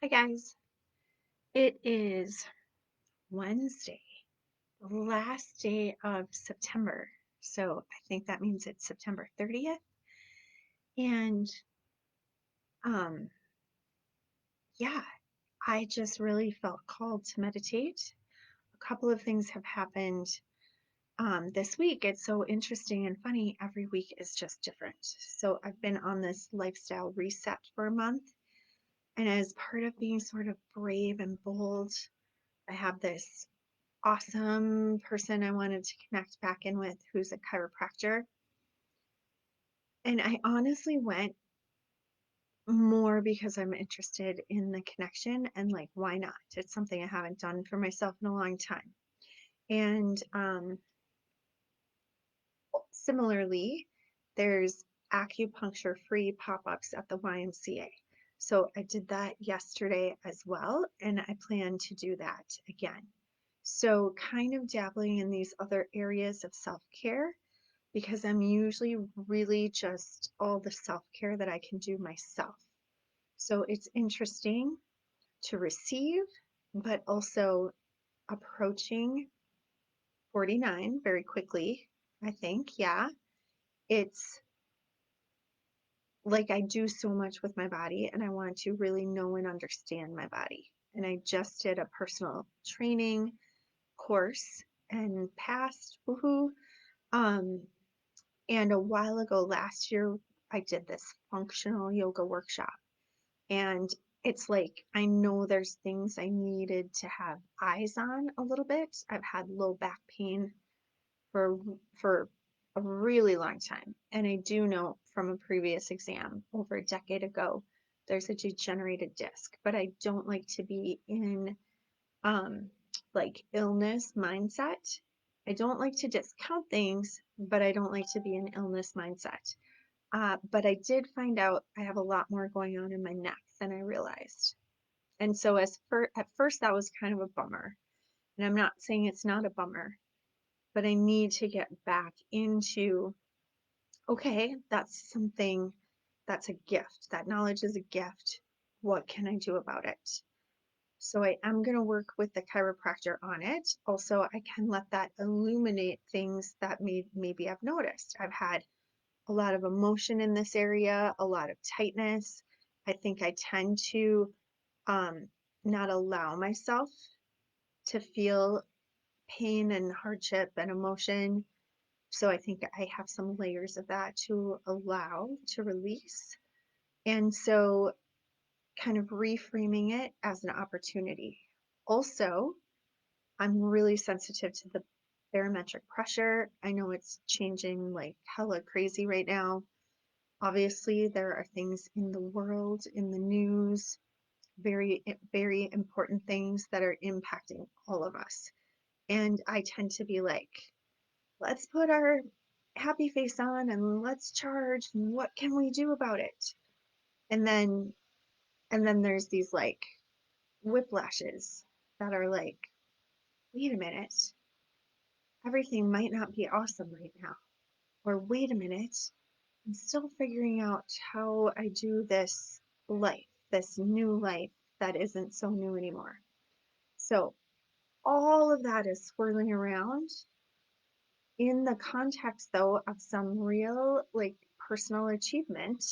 Hi guys. It is Wednesday, the last day of September. So I think that means it's September 30th. And um yeah, I just really felt called to meditate. A couple of things have happened this week. It's so interesting and funny. Every week is just different. So I've been on this lifestyle reset for a month. And as part of being sort of brave and bold, I have this awesome person I wanted to connect back in with who's a chiropractor. And I honestly went more because I'm interested in the connection and like, why not? It's something I haven't done for myself in a long time. And similarly, there's acupuncture free pop ups at the YMCA. So I did that yesterday as well, and I plan to do that again. So, kind of dabbling in these other areas of self care because I'm usually really just all the self care that I can do myself. So it's interesting to receive, but also approaching 49 very quickly, I think. Yeah. It's like I do so much with my body and I want to really know and understand my body. And I just did a personal training course and passed, woohoo. Um, And a while ago, last year, I did this functional yoga workshop. And it's like, I know there's things I needed to have eyes on a little bit. I've had low back pain for a really long time. And I do know from a previous exam over a decade ago, there's a degenerated disc, but I don't like to be in um, like illness mindset. I don't like to discount things, but I don't like to be in illness mindset. But I did find out I have a lot more going on in my neck than I realized. And so at first that was kind of a bummer. And I'm not saying it's not a bummer, but I need to get back into, okay, that's something that's a gift. That knowledge is a gift. What can I do about it? So I am going to work with the chiropractor on it. Also, I can let that illuminate things that maybe I've noticed. I've had a lot of emotion in this area, a lot of tightness. I think I tend to um, not allow myself to feel pain and hardship and emotion. So I think I have some layers of that to allow to release. And so kind of reframing it as an opportunity. Also, I'm really sensitive to the barometric pressure. I know it's changing like hella crazy right now. Obviously, there are things in the world, in the news, very important things that are impacting all of us. And I tend to be like, let's put our happy face on and let's charge. And what can we do about it? And then, and then there's these like whiplashes that are like, wait a minute, everything might not be awesome right now. Or wait a minute, I'm still figuring out how I do this life, this new life that isn't so new anymore. So all of that is swirling around in the context, though, of some real, like, personal achievement.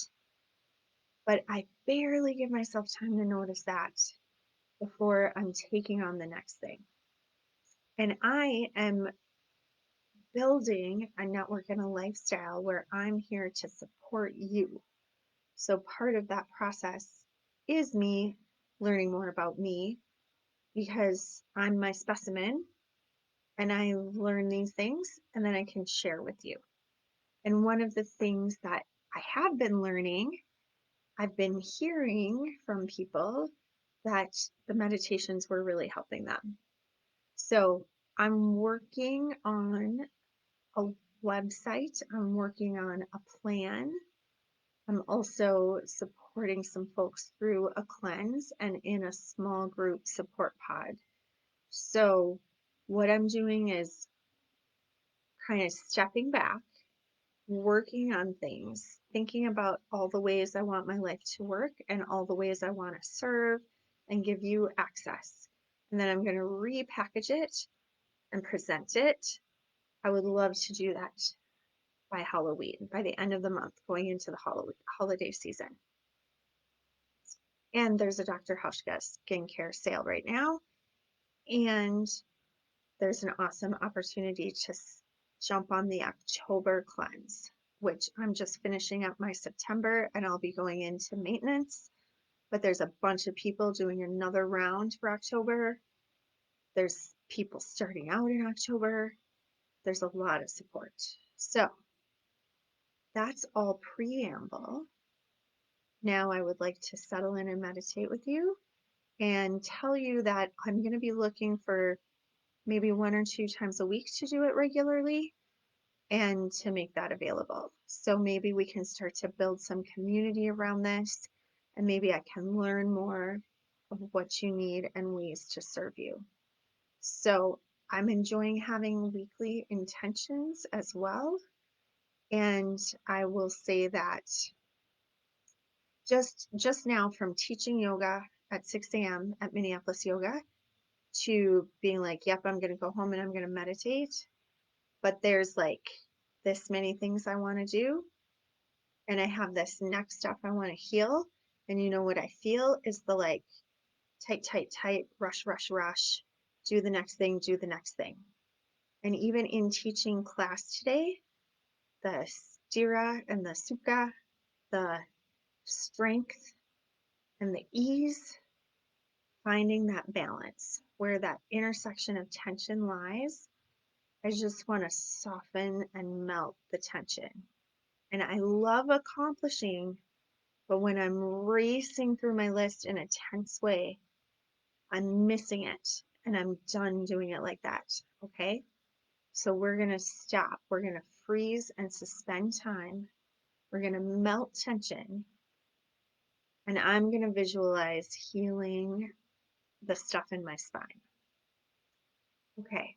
But I barely give myself time to notice that before I'm taking on the next thing. And I am building a network and a lifestyle where I'm here to support you. So part of that process is me learning more about me because I'm my specimen and I learn these things and then I can share with you. And one of the things that I have been learning, I've been hearing from people that the meditations were really helping them. So I'm working on a website, I'm working on a plan. I'm also supporting some folks through a cleanse and in a small group support pod. So, what I'm doing is kind of stepping back, working on things, thinking about all the ways I want my life to work and all the ways I want to serve and give you access. And then I'm going to repackage it and present it. I would love to do that by Halloween, by the end of the month, going into the holiday season. And there's a Dr. Hauschka skincare sale right now. And there's an awesome opportunity to jump on the October cleanse, which I'm just finishing up my September and I'll be going into maintenance. But there's a bunch of people doing another round for October. There's people starting out in October. There's a lot of support. So that's all preamble. Now I would like to settle in and meditate with you and tell you that I'm going to be looking for maybe 1 or 2 times a week to do it regularly and to make that available. So maybe we can start to build some community around this, and maybe I can learn more of what you need and ways to serve you. So I'm enjoying having weekly intentions as well. And I will say that just now, from teaching yoga at 6 a.m. at Minneapolis Yoga to being like, yep, I'm going to go home and I'm going to meditate. But there's like this many things I want to do. And I have this next stuff I want to heal. And you know what I feel is the like tight, tight, tight, rush, rush, rush, do the next thing, do the next thing. And even in teaching class today, the stira and the sukha, the strength and the ease, finding that balance where that intersection of tension lies. I just want to soften and melt the tension. And I love accomplishing, but when I'm racing through my list in a tense way, I'm missing it and I'm done doing it like that. Okay. So we're going to stop. We're going to freeze and suspend time. We're going to melt tension. And I'm going to visualize healing the stuff in my spine. Okay.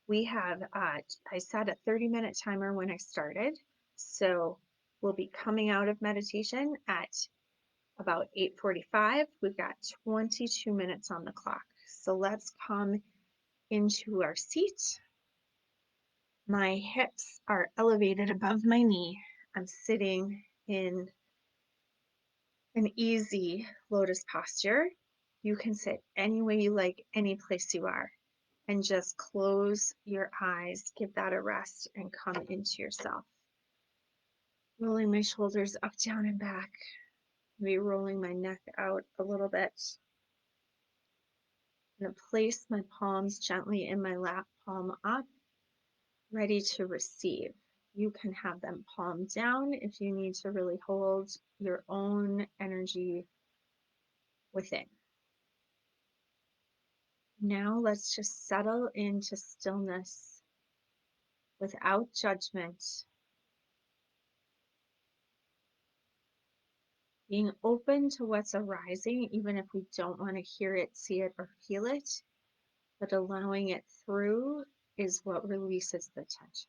We have, I set a 30-minute timer when I started. So we'll be coming out of meditation at about 8:45. We've got 22 minutes on the clock. So let's come into our seat. My hips are elevated above my knee. I'm sitting in an easy lotus posture. You can sit any way you like, any place you are, and just close your eyes, give that a rest, and come into yourself. Rolling my shoulders up, down, and back. Maybe rolling my neck out a little bit. I'm going to place my palms gently in my lap, palm up, ready to receive. You can have them palm down if you need to really hold your own energy within. Now let's just settle into stillness without judgment, being open to what's arising, even if we don't want to hear it, see it, or feel it, but allowing it through is what releases the tension.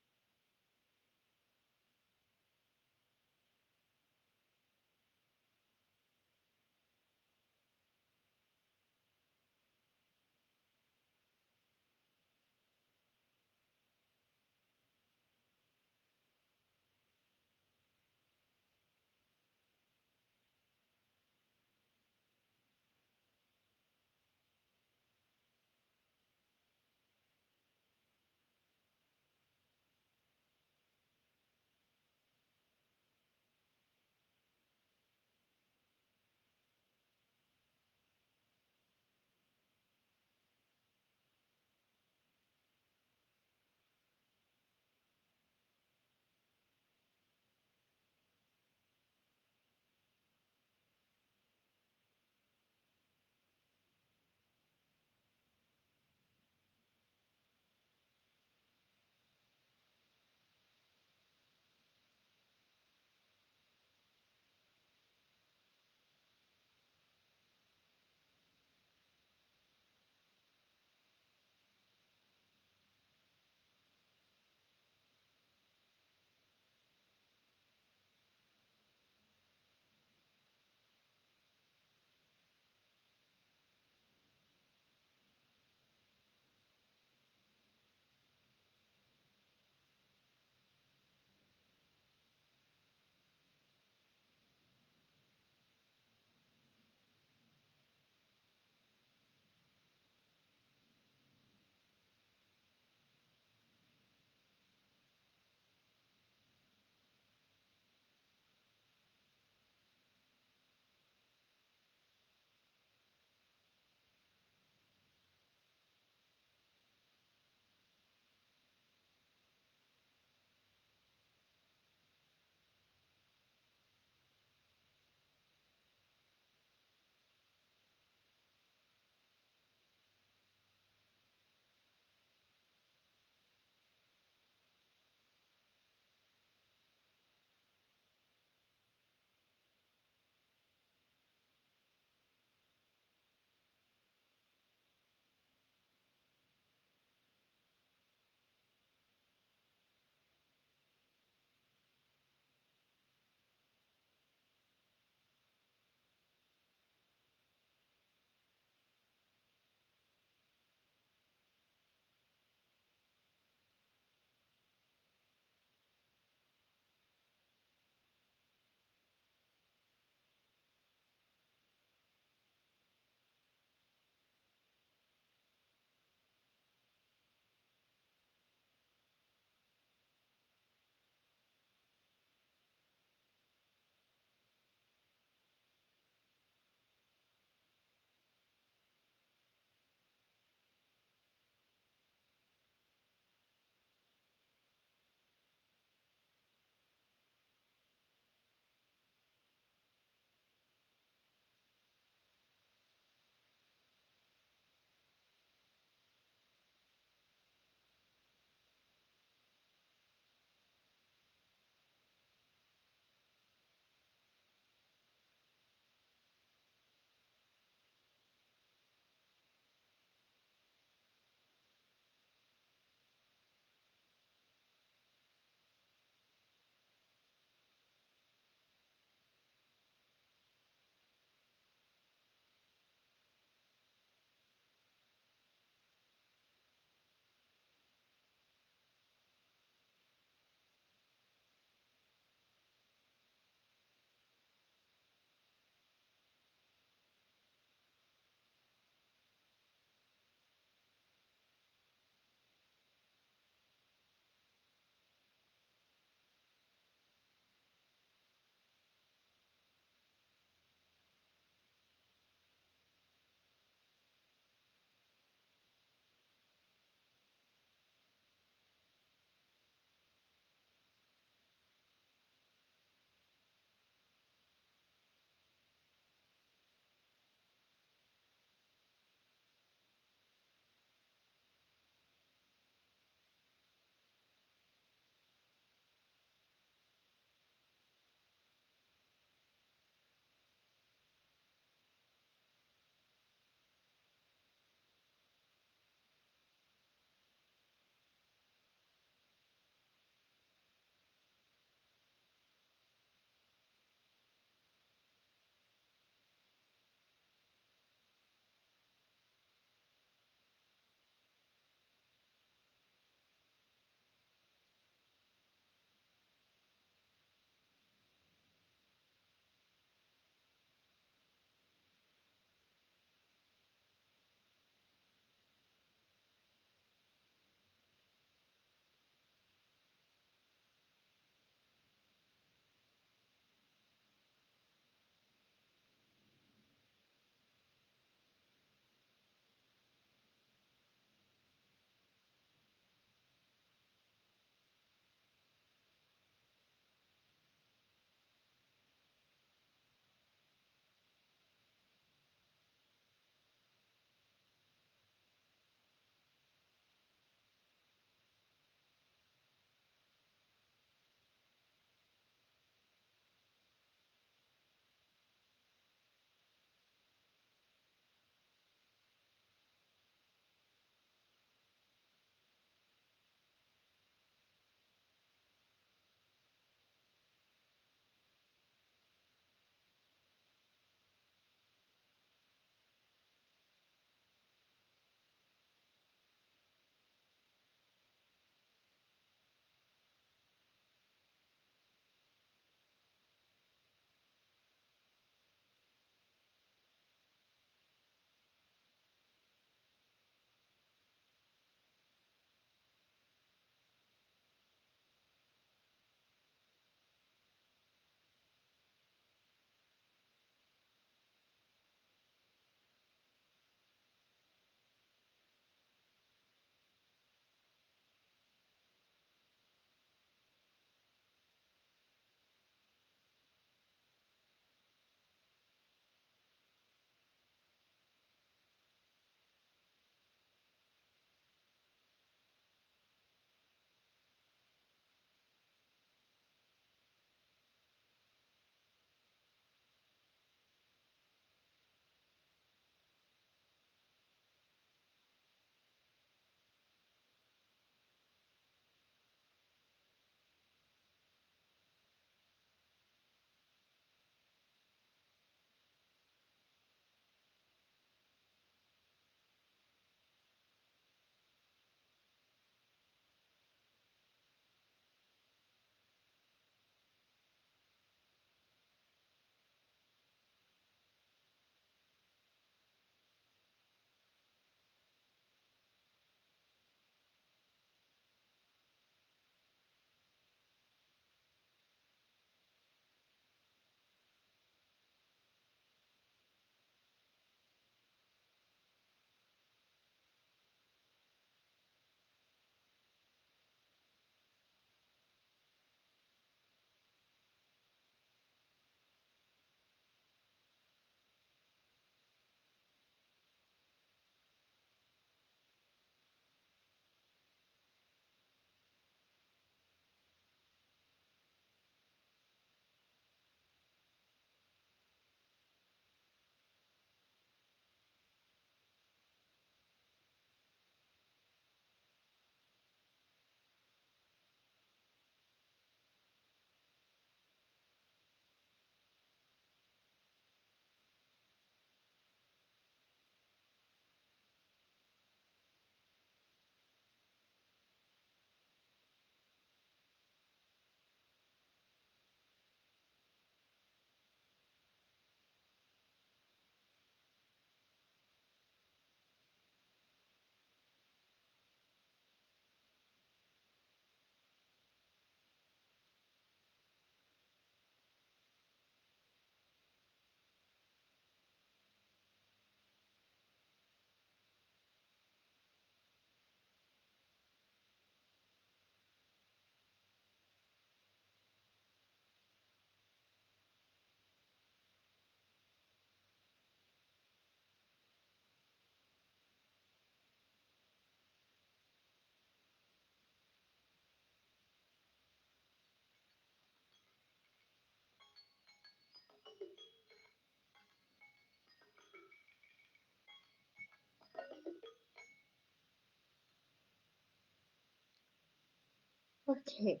Okay.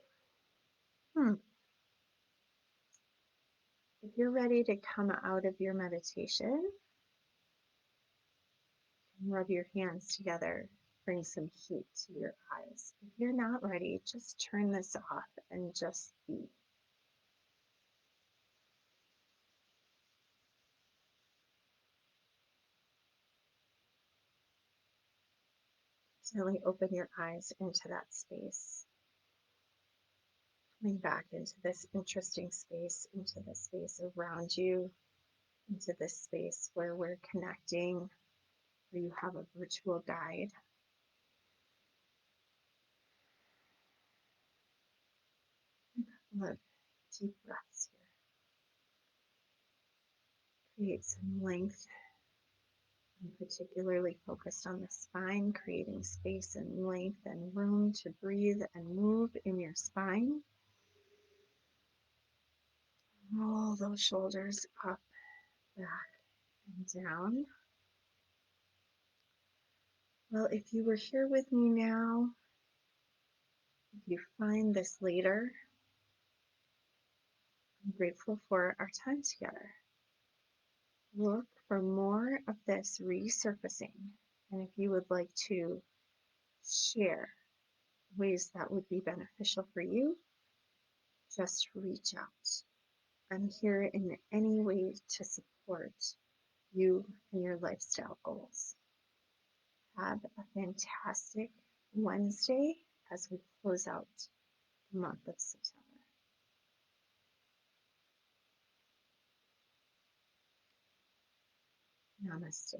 If you're ready to come out of your meditation, rub your hands together, bring some heat to your eyes. If you're not ready, just turn this off and just be. Gently open your eyes into that space. Coming back into this interesting space, into the space around you, into this space where we're connecting, where you have a virtual guide. Look, deep breaths here. Create some length. I'm particularly focused on the spine, creating space and length and room to breathe and move in your spine. Roll those shoulders up, back, and down. Well, if you were here with me now, if you find this later, I'm grateful for our time together. Look for more of this resurfacing. And if you would like to share ways that would be beneficial for you, just reach out. I'm here in any way to support you and your lifestyle goals. Have a fantastic Wednesday as we close out the month of September. Namaste.